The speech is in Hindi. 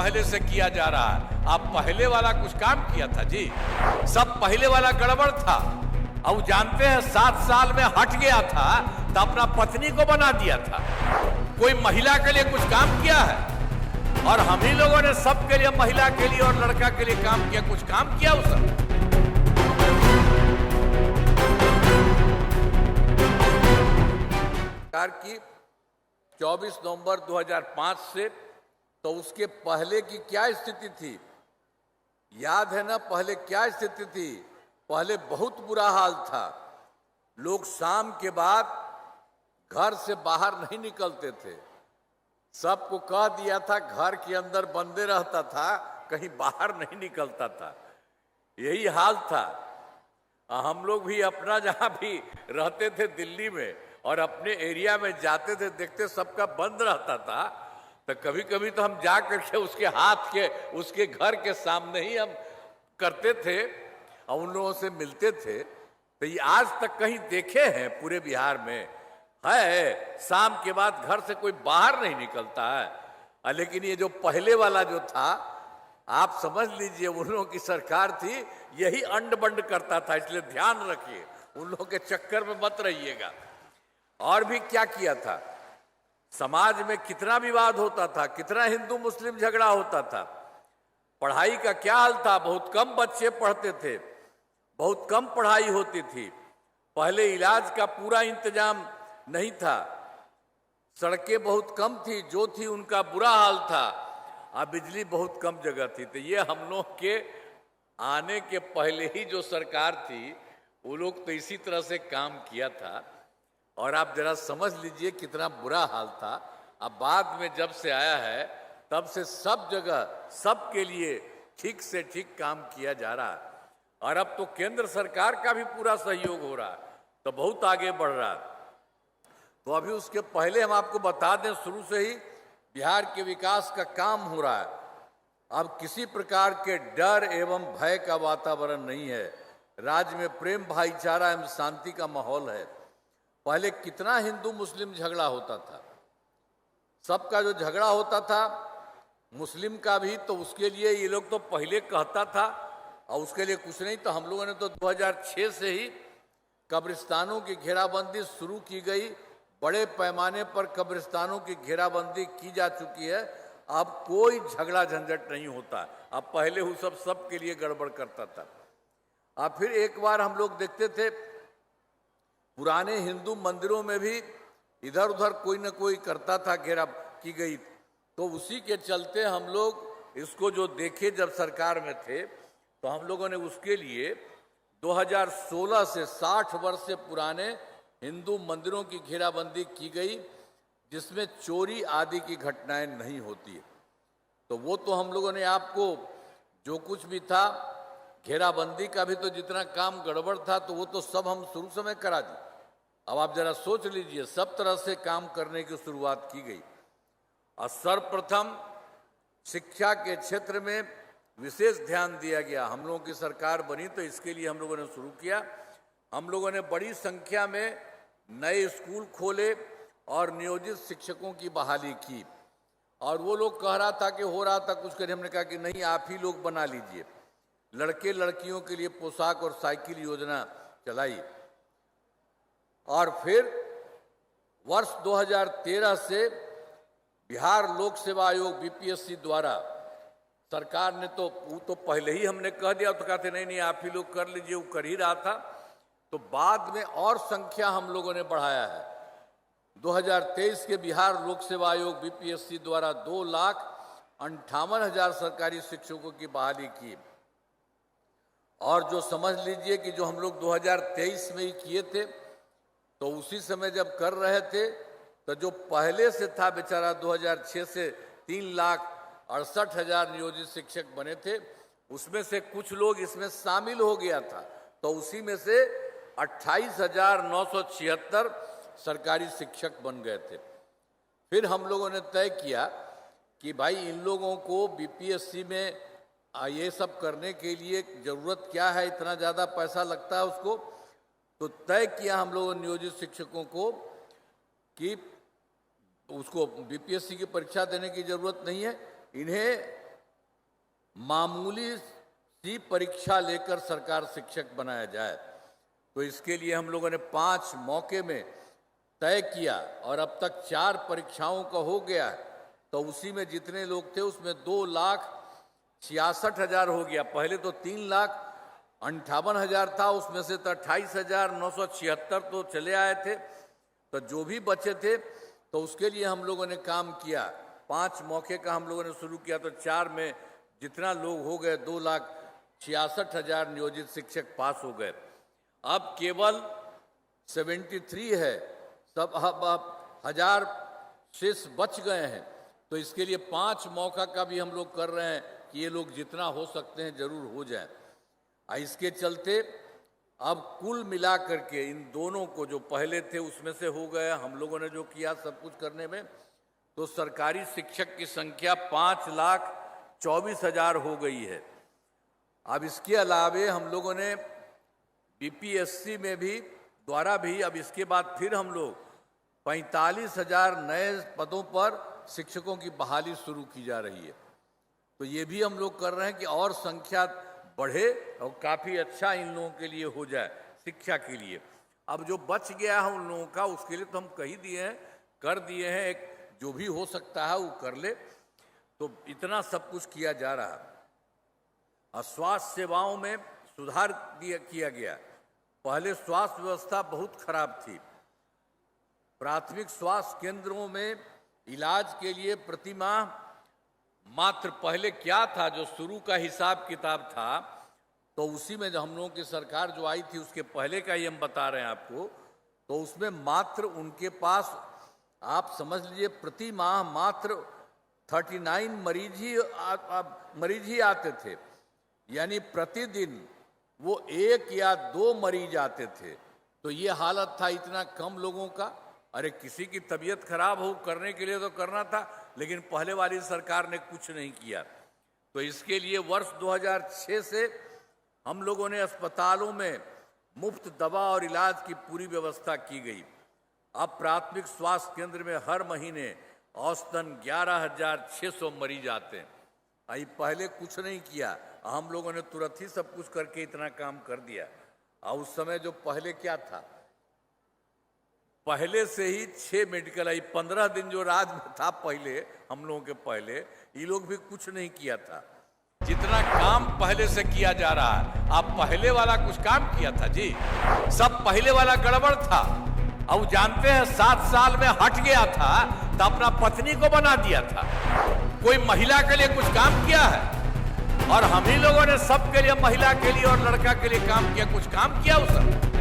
पहले से किया जा रहा है। अब पहले वाला कुछ काम किया था जी, सब पहले वाला गड़बड़ था। अब जानते हैं 7 साल में हट गया था तो अपना पत्नी को बना दिया था। कोई महिला के लिए कुछ काम किया है? और हम ही लोगों ने सबके लिए, महिला के लिए और लड़का के लिए काम किया। कुछ काम किया उस सरकार की 24 नवंबर 2005 से, तो उसके पहले की क्या स्थिति थी याद है ना? पहले क्या स्थिति थी? पहले बहुत बुरा हाल था। लोग शाम के बाद घर से बाहर नहीं निकलते थे। सबको कह दिया था घर के अंदर बंदे रहता था, कहीं बाहर नहीं निकलता था। यही हाल था। हम लोग भी अपना जहां भी रहते थे दिल्ली में और अपने एरिया में जाते थे, देखते सबका बंद रहता था, तो कभी कभी तो हम जा करके उसके हाथ के, उसके घर के सामने ही हम करते थे और उन लोगों से मिलते थे। तो ये आज तक कहीं देखे हैं पूरे बिहार में है शाम के बाद घर से कोई बाहर नहीं निकलता है। लेकिन ये जो पहले वाला जो था, आप समझ लीजिए उन लोगों की सरकार थी, यही अंड बंड करता था। इसलिए ध्यान रखिए, उन लोगों के चक्कर में मत रहिएगा। और भी क्या किया था? समाज में कितना विवाद होता था, कितना हिंदू मुस्लिम झगड़ा होता था। पढ़ाई का क्या हाल था? बहुत कम बच्चे पढ़ते थे, बहुत कम पढ़ाई होती थी। पहले इलाज का पूरा इंतजाम नहीं था, सड़कें बहुत कम थी, जो थी उनका बुरा हाल था। अब बिजली बहुत कम जगह थी। तो ये हम लोग के आने के पहले ही जो सरकार थी, वो लोग तो इसी तरह से काम किया था। और आप जरा समझ लीजिए कितना बुरा हाल था। अब बाद में जब से आया है, तब से सब जगह सबके लिए ठीक से ठीक काम किया जा रहा है। और अब तो केंद्र सरकार का भी पूरा सहयोग हो रहा है, तो बहुत आगे बढ़ रहा है। तो अभी उसके पहले हम आपको बता दें, शुरू से ही बिहार के विकास का काम हो रहा है। अब किसी प्रकार के डर एवं भय का वातावरण नहीं है। राज्य में प्रेम, भाईचारा एवं शांति का माहौल है। पहले कितना हिंदू मुस्लिम झगड़ा होता था, सबका जो झगड़ा होता था, मुस्लिम का भी, तो उसके लिए ये लोग तो पहले कहता था और उसके लिए कुछ नहीं। तो हम लोगों ने तो 2006 से ही कब्रिस्तानों की घेराबंदी शुरू की गई। बड़े पैमाने पर कब्रिस्तानों की घेराबंदी की जा चुकी है। अब कोई झगड़ा झंझट नहीं होता। अब पहले वो सब के लिए गड़बड़ करता था। अब फिर एक बार हम लोग देखते थे, पुराने हिंदू मंदिरों में भी इधर उधर कोई न कोई करता था, घेरा की गई। तो उसी के चलते हम लोग इसको जो देखे जब सरकार में थे, तो हम लोगों ने उसके लिए 2016 से 60 वर्ष से पुराने हिंदू मंदिरों की घेराबंदी की गई, जिसमें चोरी आदि की घटनाएं नहीं होती। तो वो तो हम लोगों ने आपको जो कुछ भी था, घेराबंदी का भी तो जितना काम गड़बड़ था, तो वो तो सब हम शुरू समय करा दी। अब आप जरा सोच लीजिए, सब तरह से काम करने की शुरुआत की गई। और सर्वप्रथम शिक्षा के क्षेत्र में विशेष ध्यान दिया गया। हम लोगों की सरकार बनी तो इसके लिए हम लोगों ने शुरू किया। हम लोगों ने बड़ी संख्या में नए स्कूल खोले और नियोजित शिक्षकों की बहाली की। और वो लोग कह रहा था कि हो रहा था कुछ करिए, हमने कहा कि नहीं, आप ही लोग बना लीजिए। लड़के लड़कियों के लिए पोशाक और साइकिल योजना चलाई। और फिर वर्ष 2013 से बिहार लोक सेवा आयोग बीपीएससी द्वारा, सरकार ने तो वो तो पहले ही हमने कह दिया, तो कहते नहीं नहीं आप ही लोग कर लीजिए, वो कर ही रहा था। तो बाद में और संख्या हम लोगों ने बढ़ाया है। 2023 के बिहार लोक सेवा आयोग बीपीएससी द्वारा 2,58,000 सरकारी शिक्षकों की बहाली की। और जो समझ लीजिए कि जो हम लोग 2023 में ही किए थे, तो उसी समय जब कर रहे थे, तो जो पहले से था बेचारा 2006 से 3,68,000 नियोजित शिक्षक बने थे, उसमें से कुछ लोग इसमें शामिल हो गया था। तो उसी में से 28,976 सरकारी शिक्षक बन गए थे। फिर हम लोगों ने तय किया कि भाई इन लोगों को बीपीएससी में ये सब करने के लिए ज़रूरत क्या है, इतना ज़्यादा पैसा लगता है उसको। तो तय किया हम लोगों ने नियोजित शिक्षकों को कि उसको बीपीएससी की परीक्षा देने की ज़रूरत नहीं है, इन्हें मामूली सी परीक्षा लेकर सरकार शिक्षक बनाया जाए। तो इसके लिए हम लोगों ने 5 मौके में तय किया और अब तक 4 परीक्षाओं का हो गया है। तो उसी में जितने लोग थे उसमें 2,66,000 हो गया। पहले तो 3,58,000 था, उसमें से तो 28,976 तो चले आए थे। तो जो भी बचे थे तो उसके लिए हम लोगों ने काम किया। 5 मौके का हम लोगों ने शुरू किया, तो 4 में जितना लोग हो गए 2,66,000 नियोजित शिक्षक पास हो गए। अब केवल 73 है, सब अब 1000 शेष बच गए हैं। तो इसके लिए 5 मौका का भी हम लोग कर रहे हैं कि ये लोग जितना हो सकते हैं जरूर हो जाए। इसके चलते अब कुल मिला करके इन दोनों को, जो पहले थे उसमें से हो गया, हम लोगों ने जो किया सब कुछ करने में, तो सरकारी शिक्षक की संख्या 5,24,000 हो गई है। अब इसके अलावे हम लोगों ने बीपीएससी में भी द्वारा भी अब इसके बाद फिर हम लोग 45,000 नए पदों पर शिक्षकों की बहाली शुरू की जा रही है। तो ये भी हम लोग कर रहे हैं कि और संख्या बढ़े और काफ़ी अच्छा इन लोगों के लिए हो जाए शिक्षा के लिए। अब जो बच गया है उन लोगों का, उसके लिए तो हम कही दिए हैं, कर दिए हैं, एक जो भी हो सकता है वो कर ले। तो इतना सब कुछ किया जा रहा है। और स्वास्थ्य सेवाओं में सुधार किया गया। पहले स्वास्थ्य व्यवस्था बहुत खराब थी। प्राथमिक स्वास्थ्य केंद्रों में इलाज के लिए प्रति माह मात्र, पहले क्या था, जो शुरू का हिसाब किताब था, तो उसी में जो हम लोगों की सरकार जो आई थी उसके पहले का ही हम बता रहे हैं आपको, तो उसमें मात्र उनके पास आप समझ लीजिए प्रति माह मात्र 39 मरीज ही आते थे। यानी प्रतिदिन वो 1 या 2 मरीज आते थे। तो ये हालत था इतना कम लोगों का। अरे किसी की तबीयत खराब हो करने के लिए तो करना था, लेकिन पहले वाली सरकार ने कुछ नहीं किया। तो इसके लिए वर्ष 2006 से हम लोगों ने अस्पतालों में मुफ्त दवा और इलाज की पूरी व्यवस्था की गई। अब प्राथमिक स्वास्थ्य केंद्र में हर महीने औसतन 11,600 मरीज आते हैं। पहले कुछ नहीं किया, हम लोगों ने तुरंत ही सब कुछ करके इतना काम कर दिया। और उस समय जो पहले क्या था, पहले से ही 6 मेडिकल 15 दिन जो राज में था पहले, हम लोगों के पहले, ये लोग भी कुछ नहीं किया था। जितना काम पहले से किया जा रहा है, आप पहले वाला कुछ काम किया था जी, सब पहले वाला गड़बड़ था। अब जानते हैं 7 साल में हट गया था तो अपना पत्नी को बना दिया था। कोई महिला के लिए कुछ काम किया है? और हम ही लोगों ने सबके लिए, महिला के लिए और लड़का के लिए काम किया, कुछ काम किया उस समय?